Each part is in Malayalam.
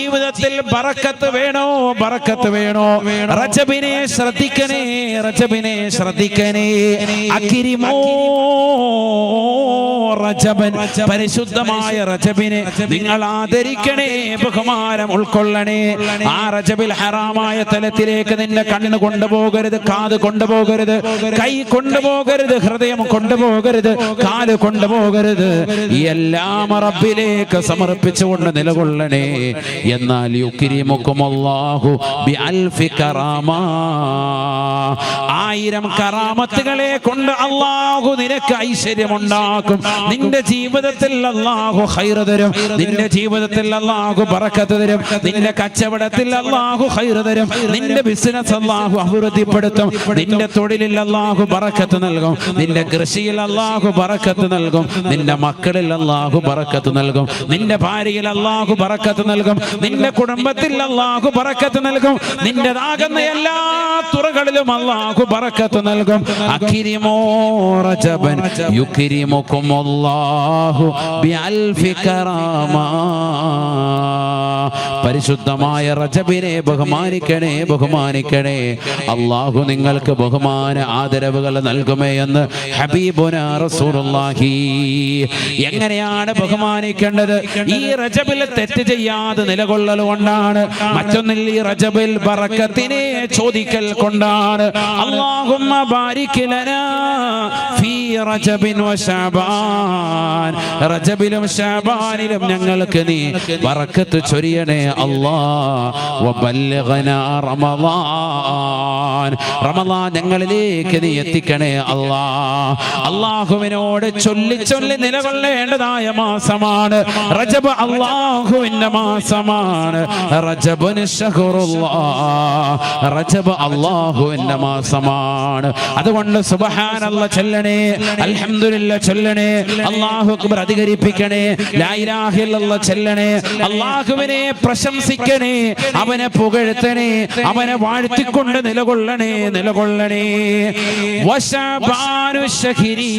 ജീവിതത്തിൽ ബറക്കത്ത് വേണോ, ബറക്കത്ത് വേണോ? റജബിനെ ശ്രദ്ധിക്കണേ, റജബിനെ ശ്രദ്ധിക്കണേ. അക്രിമോ റജബൻ, പരിശുദ്ധമായ റജബിനെ നിങ്ങൾ ആദരിക്കണേ, ബഹുമാനം ഉൾക്കൊള്ളണേ. ആ റജബിൽ ഹറാമായ തലത്തിലേക്ക് നിന്റെ കണ്ണ് കൊണ്ടുപോകരുത്, കാത് കൊണ്ടുപോകരുത്, കൈ കൊണ്ടുപോകരുത്, ഹൃദയം കൊണ്ടുപോകരുത്, കാല് കൊണ്ടുപോകരുത്. എല്ലാം റബ്ബിലേക്ക് സമർപ്പിച്ചുകൊണ്ട് നിലകൊള്ളണേ. എന്നാൽ യുക്രിമുക്കുമുല്ലാഹു ബിഅൽഫി കറാമ, 1000 കറാമത്തുകളെ കൊണ്ട് അല്ലാഹു നിനക്ക് ഐശ്വര്യമുണ്ടാക്കും. നിന്റെ ജീവിതത്തിൽ അല്ലാഹു ഖൈർ തരും, നിന്റെ ജീവിതത്തിൽ അല്ലാഹു ബറക്കത്ത് തരും, നിന്റെ കച്ചവടത്തിൽ അല്ലാഹു ഖൈർ തരും, നിന്റെ ബിസിനസ് അല്ലാഹു അഭിവൃദ്ധിപ്പെടുത്തും, നിന്റെ തൊഴിലിൽ അല്ലാഹു ബറക്കത്ത് നൽകും, നിന്റെ കൃഷിയിൽ അല്ലാഹു ബറക്കത്ത് നൽകും, നിന്റെ മക്കളിൽ അല്ലാഹു ബറക്കത്ത് നൽകും, നിന്റെ ഭാര്യയിൽ അല്ലാഹു ബറക്കത്ത് നൽകും, നിന്റെ കുടുംബത്തിൽ അല്ലാഹു ബറക്കത്ത് നൽകും, നിന്റേതാകുന്ന എല്ലാ തുറകളിലും അല്ലാഹു ബറക്കത്ത് നൽകും. അക്രിമോ റജബൻ യുക്രിമുക്കുമുല്ലാഹു ബിഅൽഫി കറാമ. പരിശുദ്ധമായ റജബിനെ ബഹുമാനിക്കണേ, ബഹുമാനിക്കണേ. അല്ലാഹു നിങ്ങൾക്ക് ബഹുമാന ആദരവുകൾ നൽകുമേ എന്ന് ഹബീബുനാ റസൂലുള്ളാഹി. എങ്ങനെയാണ് ബഹുമാനിക്കേണ്ടത്? ഈ റജബിൽ തെറ്റ് ചെയ്യാതെ നിലകൊള്ളൽ കൊണ്ടാണ്. മറ്റൊന്നിൽ ഈ റജബിൽ ബറക്കത്തിനെ ചോദിക്കൽ കൊണ്ടാണ്. അല്ലാഹുമ്മ ബാരിക് ലനാ ഫീ റജബിൻ വ ശഅബാൻ, റജബിലും ശഅബാനിലും ഞങ്ങൾക്ക് നീ ബറക്കത്ത് ചൊരിയണേ അല്ലാഹ്. വബല്ലിഗ്നാ റമളാൻ, റമളാൻ ഞങ്ങളിലേക്ക് നീ എത്തിക്കണേ അല്ലാഹ്. അല്ലാഹുവിനോട് ചൊല്ലി ചൊല്ലി നിലകൊള്ളേണ്ടതായ മാസമാണ് റജബ്, അല്ലാഹുവിന്റെ മാസമാണ്. റജബുൻ ശഹറുല്ലാഹ്, റജബ് അല്ലാഹുവിന്റെ മാസമാണ്. അതുകൊണ്ട് സുബ്ഹാനല്ലാഹ് ചൊല്ലണേ, അൽഹംദുലില്ലാഹ് ചൊല്ലണേ, അല്ലാഹു അക്ബർ അധികരിപ്പിക്കണേ, ലാ ഇലാഹ ഇല്ലല്ലാഹ് ചൊല്ലണേ, അല്ലാഹുവിനെ പ്രശംസിക്കണേ, അവനെ പുകഴ്ത്തണേ, അവനെ വാഴ്ത്തിക്കൊണ്ട് നിലകൊള്ളണേ, നിലകൊള്ളണേ. വശഅബാനു ശഹരി,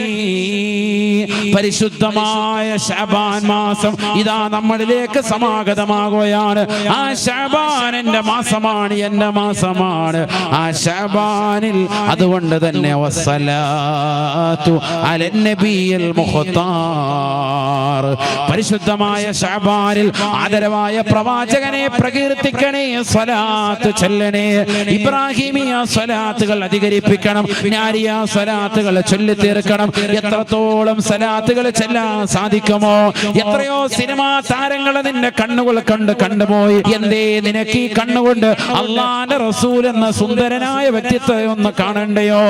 പരിശുദ്ധമായ ശഅബാൻ മാസം ഇതാ നമ്മളിലേക്ക് സമാഗതമാകുകയാണ്. ആ ശഅബാൻ എന്റെ മാസമാണ്, എന്റെ മാസമാണ്. ആ ശഅബാനിൽ അതുകൊണ്ട് തന്നെ വസ്സലാത്തു അലൻ നബിയിൽ മുഖ്താർ, പരിശുദ്ധമായ ശഅബാനിൽ ആദരവായ പ്രവാചകനെ പ്രകീർത്തിക്കണേ, സ്വലാത്ത് ചൊല്ലണേ. ഇബ്രാഹിമിയ സ്വലാത്തുകൾ അധികരിപ്പിക്കണം, നാരിയ സ്വലാത്തുകൾ ചൊല്ലി തീർക്കണം. എത്രത്തോളം സ്വലാത്തുകൾ ചെല്ലാൻ സാധിക്കുമോ? എത്രയോ സിനിമാ താരങ്ങളെ നിന്റെ കണ്ണുകൾ കണ്ട് കണ്ടുപോയി. എന്തേ നിനക്ക് ഈ കണ്ണുകൊണ്ട് അല്ലാഹുവിന്റെ റസൂൽ എന്ന സുന്ദരനായ വ്യക്തിത്വം ഒന്ന് കാണണ്ടയോ?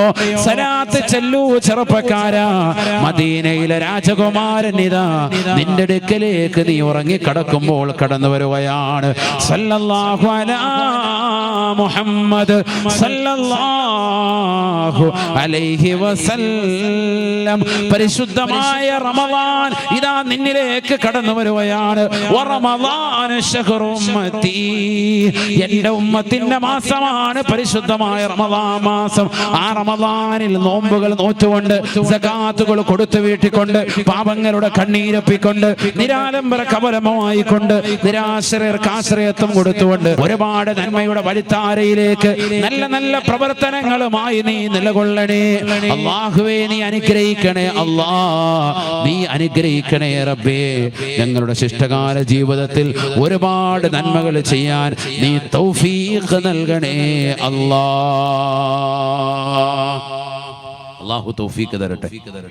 സ്വലാത്ത് ചെല്ലൂ ചെറുപ്പക്കാരാ. മദീനയിലെ രാജകുമാരൻ ഇതാ നിന്റെ അടുക്കലേക്ക് നീ ഉറങ്ങി കടക്കുമ്പോൾ കടന്നു വരുകയാണ്. സല്ലല്ലാഹു അലാ മുഹമ്മദ് സല്ലല്ലാഹു അലൈഹി വസല്ലം. പരിശുദ്ധമായ റമളാൻ ഇതാ നിന്നിലേക്ക് കടന്നു വരുകയാണ്. റമളാൻ ശഹ്റു ഉമ്മത്തി, എന്റെ ഉമ്മത്തിന്റെ മാസമാണ് പരിശുദ്ധമായ റമളാൻ മാസം. ആ റമളാനിൽ നോമ്പുകൾ നോറ്റുകൊണ്ട്, സകാത്തുകൾ കൊടുത്തു വീട്ടിക്കൊണ്ട്, പാപങ്ങളുടെ കണ്ണീരൊപ്പിക്കൊണ്ട്, നിരാലംബര കവലമായിക്കൊണ്ട്, നിരാശ്രയർക്ക് ആശ്രയത്വം കൊടുത്തുകൊണ്ട്, ഒരുപാട് നന്മയുടെ വഴിത്താരയിലേക്ക് നല്ല നല്ല പ്രവർത്തനങ്ങളുമായി നീ നിലകൊള്ളണേ. അല്ലാഹുവേ നീ അനുഗ്രഹിക്കണേ, അല്ലാഹ് നീ അനുഗ്രഹിക്കണേ റബ്ബേ. ഞങ്ങളുടെ ശിഷ്ടകാല ജീവിതത്തിൽ ഒരുപാട് നന്മകൾ ചെയ്യാൻ നീ തൗഫീഖ് നൽകണേ അല്ലാഹ്. അല്ലാഹു തൗഫീഖ് തരട്ടെ.